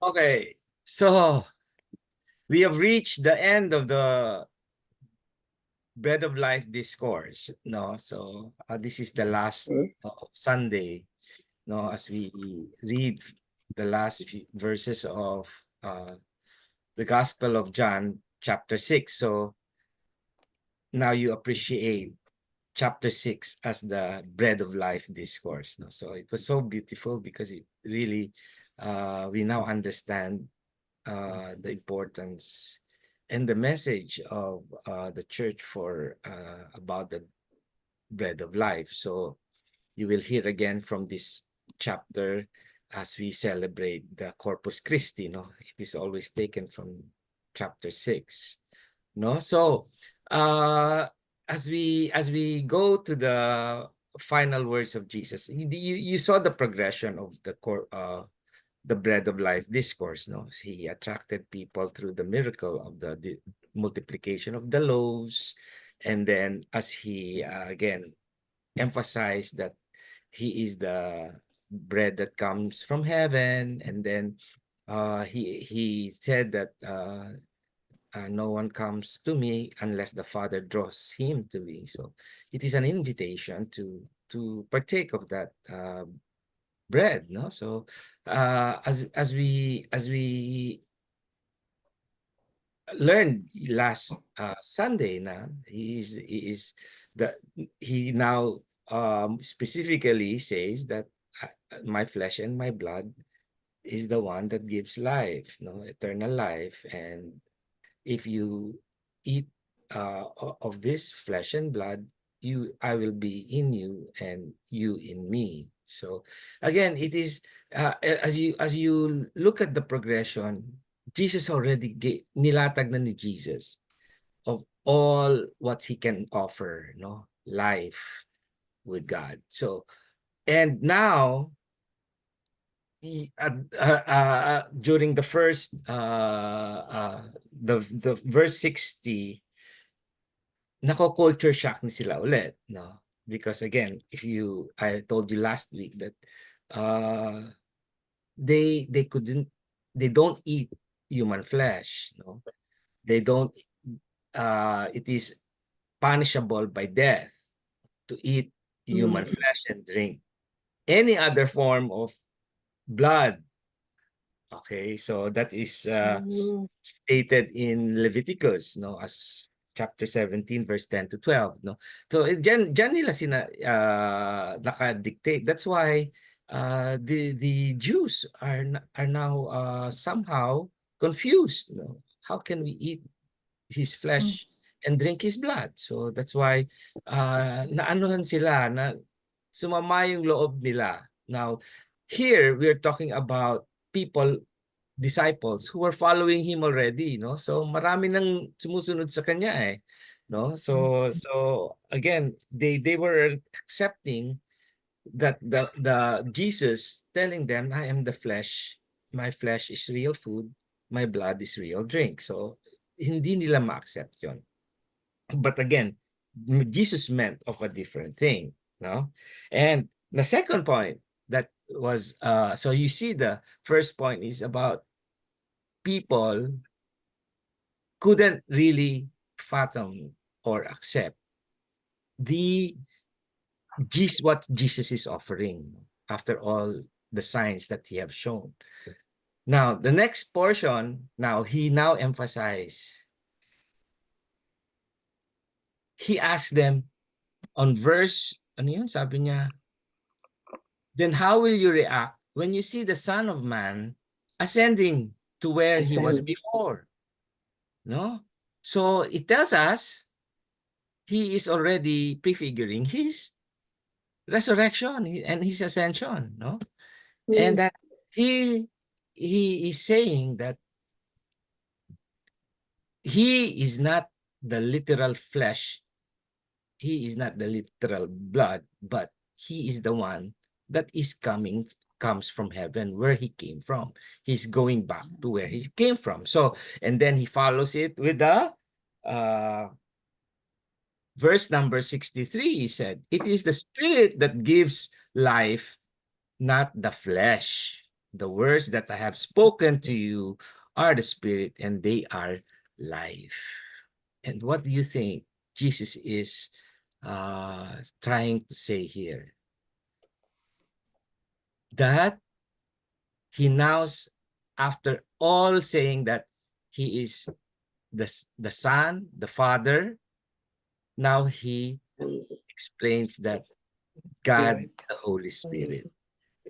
Okay, so we have reached the end of the Bread of Life discourse. No, so this is the last Sunday. No, as we read the last few verses of the Gospel of John, chapter 6. So now you appreciate chapter 6 as the Bread of Life discourse. No? So it was so beautiful because it really, we now understand the importance and the message of the church for about the bread of life. So you will hear again from this chapter as we celebrate the Corpus Christi. No, it is always taken from chapter 6. No, so as we go to the final words of Jesus, you saw the progression of the bread of life discourse. No, he attracted people through the miracle of the multiplication of the loaves, and then as he again emphasized that he is the bread that comes from heaven, and then he said that no one comes to me unless the Father draws him to me. So it is an invitation to partake of that bread, no? So as we learned last Sunday, na he now specifically says that my flesh and my blood is the one that gives life, no, eternal life. And if you eat of this flesh and blood, I will be in you and you in me. So again, it is as you look at the progression, Jesus already nilatag na ni Jesus of all what he can offer, no, life with God. So and now during the first the verse 60, nako-culture shock na sila ulit, no? Because again, I told you last week that uh they couldn't they don't eat human flesh, no? They don't it is punishable by death to eat human flesh and drink any other form of blood. Okay, so that is stated in Leviticus, no, as chapter 17, verse 10 to 12, no. So dyan nila naka-dictate. That's why the Jews are now somehow confused, no. How can we eat his flesh and drink his blood? So that's why naanuhan sila na sumama yung loob nila. Now, here we're talking about people, disciples who were following him already, no? So marami nang sumusunod sa kanya eh, no? So again, they were accepting that the Jesus telling them, I am the flesh, my flesh is real food, my blood is real drink. So hindi nila ma-accept 'yon. But again, Jesus meant of a different thing, no? And the second point that was so you see the first point is about people couldn't really fathom or accept the what Jesus is offering after all the signs that he have shown. Now, the next portion, he now emphasized, he asked them on verse, ano yun, sabi niya, then how will you react when you see the Son of Man ascending to where he was before? No? So it tells us he is already prefiguring his resurrection and his ascension, no? And that he is saying that he is not the literal flesh, he is not the literal blood, but he is the one that comes from heaven, where he came from. He's going back to where he came from. So, and then he follows it with the verse number 63. He said, it is the spirit that gives life, not the flesh. The words that I have spoken to you are the spirit and they are life. And what do you think Jesus is trying to say here? That he now, after all saying that he is the Son, the Father, now he explains that God, the Holy Spirit,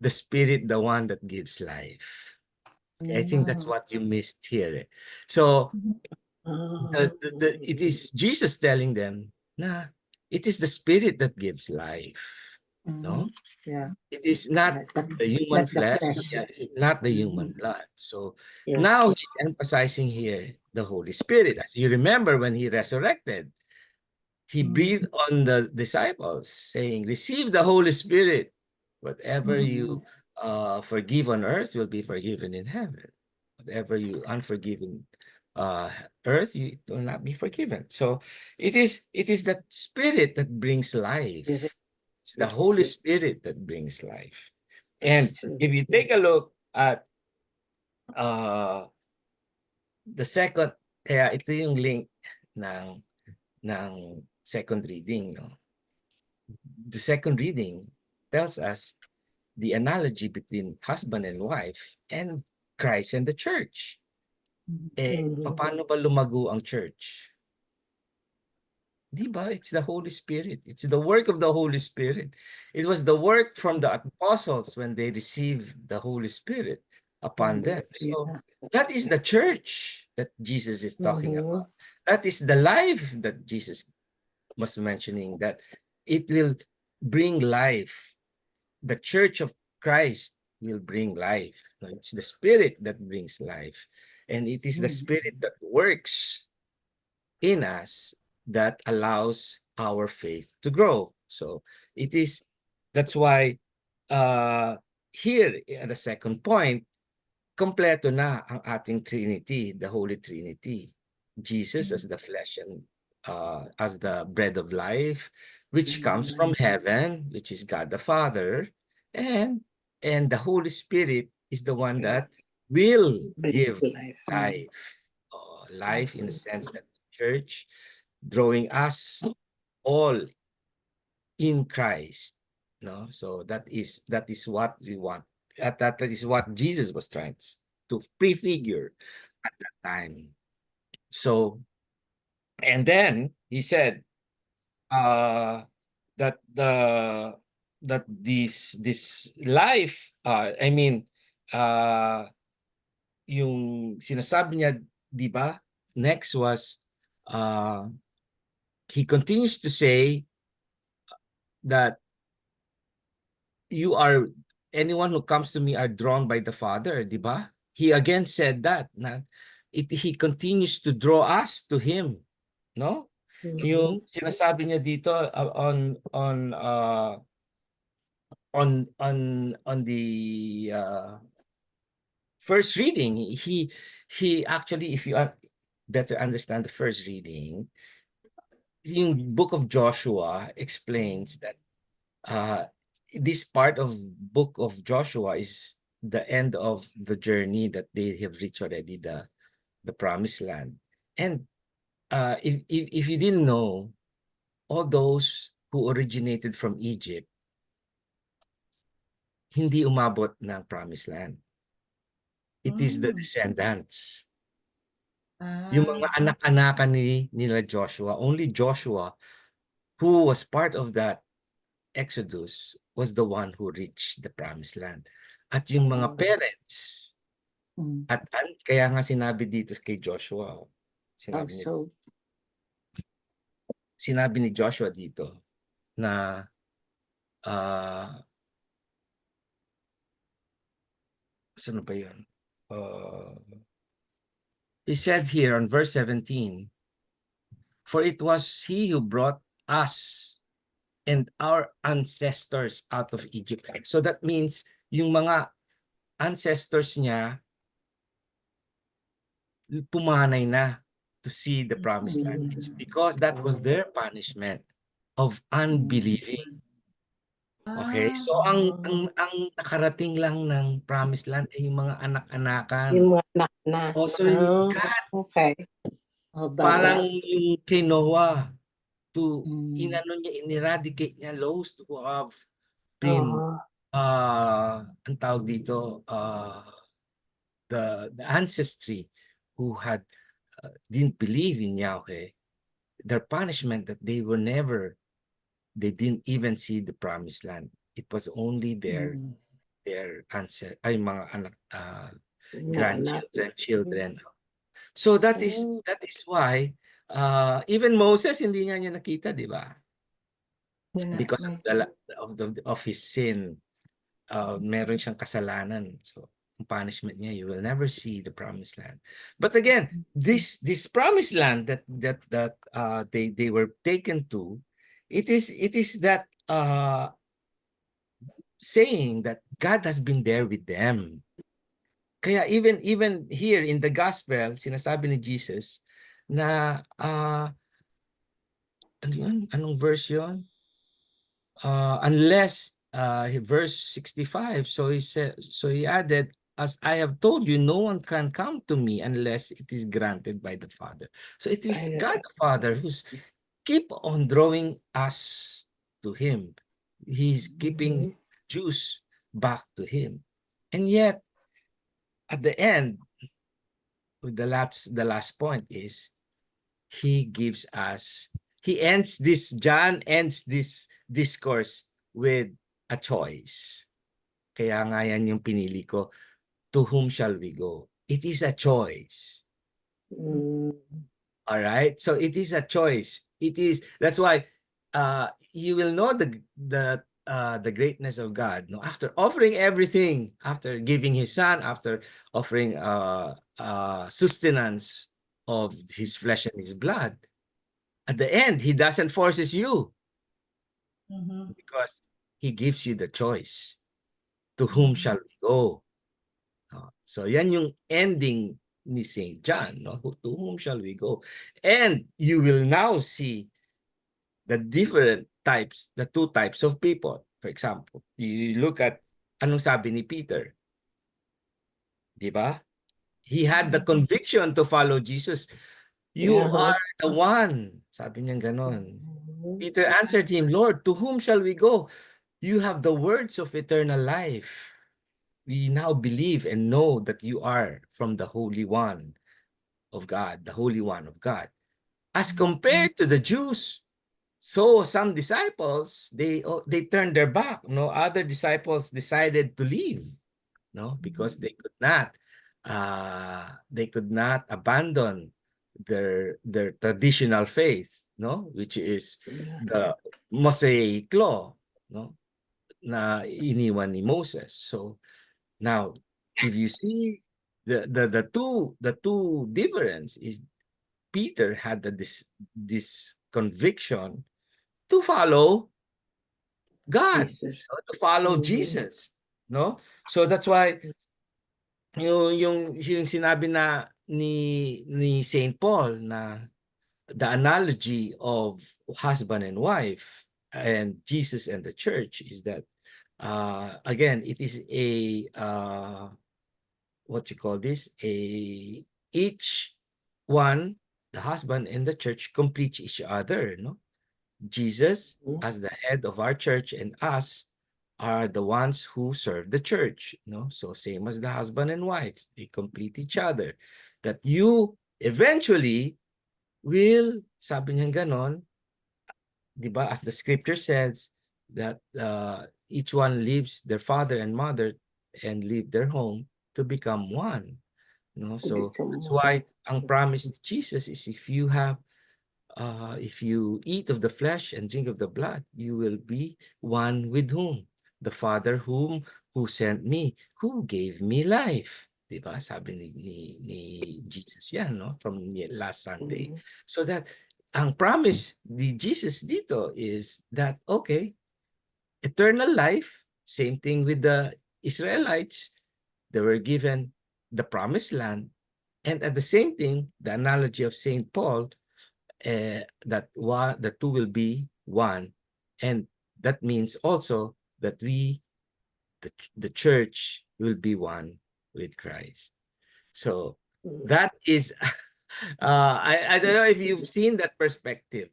the Spirit, the one that gives life. Okay, I think that's what you missed here. So it is Jesus telling them, nah, it is the Spirit that gives life. No, Yeah. it is not the human Not the flesh, flesh. yeah, not the human blood. So now he's emphasizing here the Holy Spirit. As you remember, when he resurrected, he breathed on the disciples, saying, "Receive the Holy Spirit. Whatever you forgive on earth will be forgiven in heaven. Whatever you unforgiven uh, earth, it will not be forgiven." So it is that Spirit that brings life. It's the Holy Spirit that brings life. And if you take a look at uh, the second, kaya ito yung link ng ng second reading, no? The second reading tells us the analogy between husband and wife and Christ and the church. Paano ba lumago ang church? Di ba? It's the Holy Spirit. It's the work of the Holy Spirit. It was the work from the apostles when they received the Holy Spirit upon them. So that is the church that Jesus is talking about. That is the life that Jesus was mentioning, that it will bring life. The church of Christ will bring life. It's the Spirit that brings life. And it is the Spirit that works in us that allows our faith to grow. So that's why here at the second point, kompleto na ang ating Trinity, the Holy Trinity. Jesus as the flesh and as the bread of life, which comes from heaven, which is God the Father, and the Holy Spirit is the one that will give life. Life in the sense that the church, drawing us all in Christ. No, so that is what we want. That is what Jesus was trying to prefigure at that time. So, and then he said that this life, I mean, yung sinasabi niya, di ba? Next was he continues to say that anyone who comes to me are drawn by the Father, di ba? He again said that he continues to draw us to him, no? Yung sinasabi niya dito on the first reading, he actually, if you better understand the first reading, yung book of Joshua explains that this part of book of Joshua is the end of the journey that they have reached already, the promised land. And if you didn't know, all those who originated from Egypt, hindi umabot ng promised land. It is the descendants. Yung mga anak-anakan nila Joshua, only Joshua, who was part of that Exodus, was the one who reached the promised land. At yung mga parents, at kaya nga sinabi dito kay Joshua, sinabi ni Joshua dito na saan ba yun? He said here on verse 17, "For it was he who brought us and our ancestors out of Egypt." So that means yung mga ancestors niya pumanay na to see the promised land. It's because that was their punishment of unbelieving. Okay, so ang nakarating lang ng promised land ay yung mga anak-anakan. Yung mga anak-anak. Oh, so God, Okay. Oh, parang bawat. yung kay Noah, to Mm. inano niya, ineradicate niya those who have been, Oo. ang tawag dito, the ancestry who had didn't believe in Yahweh, their punishment that they didn't even see the promised land. It was only their answer ay mga anak, Mga anak. grandchildren, children. So that is why even Moses hindi nga niya nakita, di ba? Because of his sin, meron siyang kasalanan. So ang punishment niya, you will never see the promised land. But again, this promised land that they were taken to, it is that saying that God has been there with them. Kaya even here in the gospel, sinasabi ni Jesus na ano yun? Anong verse yun? Unless verse 65, so he added, as I have told you, no one can come to me unless it is granted by the Father. So it is God the Father who's keep on drawing us to him. He's keeping Jews back to him. And yet at the end, the last point is he ends this, John ends this discourse with a choice. Kaya nga yan yung pinili ko. To whom shall we go? It is a choice. All right? So it is a choice. That's why you will know the greatness of God. No? After offering everything, after giving his son, after offering sustenance of his flesh and his blood, at the end, he doesn't forces you because he gives you the choice. To whom shall we go? So yan yung ending ni St. John. No? To whom shall we go? And you will now see the different types, the two types of people. For example, you look at anong sabi ni Peter. Di ba? He had the conviction to follow Jesus. You are the one. Sabi niya ganon. Peter answered him, Lord, to whom shall we go? You have the words of eternal life. We now believe and know that you are from the Holy One of God, the Holy One of God. As compared to the Jews, so some disciples, they turned their back. No, other disciples decided to leave, no, because they could not abandon their traditional faith, no, which is the Mosaic law, no, na iniwan ni Moses. So now, if you see the two difference is Peter had this conviction to follow God, so to follow Jesus, no? So that's why yung sinabi na ni Saint Paul na the analogy of husband and wife and Jesus and the church is that again, it is a what you call this, each one, the husband and the church complete each other, no? Jesus as the head of our church and us are the ones who serve the church, no? So same as the husband and wife, they complete each other. That you eventually will, sabi niya ganon, di ba, as the scripture says, that each one leaves their father and mother and leave their home to become one. No, so that's why ang promise of Jesus is if you eat of the flesh and drink of the blood, you will be one with whom? The Father who sent me, who gave me life. Diba? Sabi ni Jesus yan, no? From last Sunday. So that ang promise ni Jesus dito is that, okay, eternal life, same thing with the Israelites, they were given the promised land. And at the same thing, the analogy of St. Paul, that the two will be one. And that means also that the church will be one with Christ. So that is, I don't know if you've seen that perspective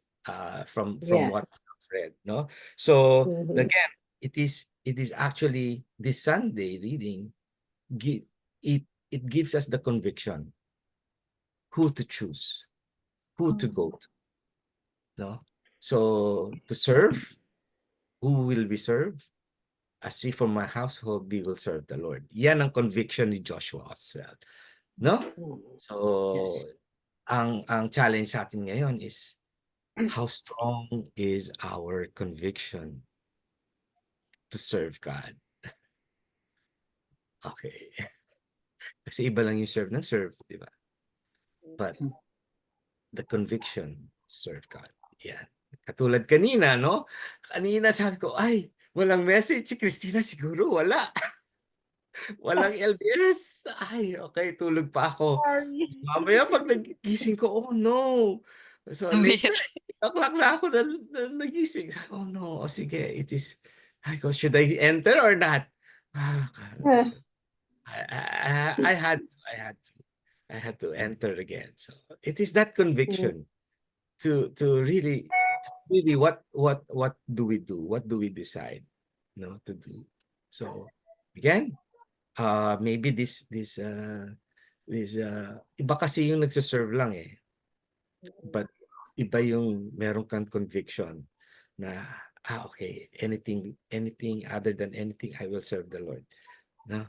from Yeah. what I've read, no? So Mhm. again, it is actually this Sunday reading, it gives us the conviction who to choose, who to go to, no? So to serve, who will be served? As we from my household, we will serve the Lord. Yan ang conviction ni Joshua as well, no? So Yes. ang challenge sa atin ngayon is how strong is our conviction to serve God? Okay. Kasi iba lang yung serve ng serve, di ba? But the conviction to serve God. Yan. Katulad kanina, no? Kanina sabi ko, ay, walang message si Christina, siguro wala. Walang LDS. Ay, okay, tulog pa ako. Sorry. Mamaya pag nagising ko, oh no. So later, 8 o'clock na ako nagising. Sabi, oh no, oh, sige, it is, ay ko, should I enter or not? I had to enter again. So it is that conviction to really what do we do? What do we decide, to do? So again, maybe this iba kasi yung nagse-serve lang eh. But iba yung meron kang conviction na okay, anything other than anything, I will serve the Lord. No?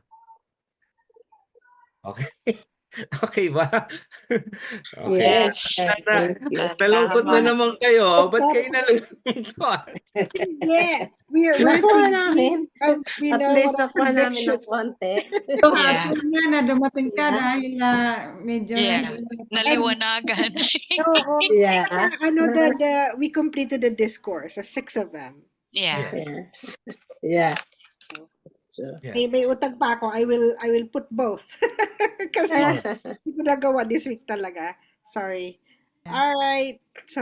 Okay. Okay ba? Okay. Yes. Thank you. Nalungkot na naman kayo. Ba't kayo nalungkot? Yeah, we're Nakuha namin. we At know least what our nakuha namin conviction. ng konti. So Yeah. happy nga na dumating ka Yeah. dahil medyo Yeah. Naliwanagan. So, Yeah. we completed the discourse, the 6 of them. Yeah. Yeah. Yeah. So, Yeah. May utang pa ako. I will put both. Kasi hindi ko nagawa this week talaga. Sorry. All right. So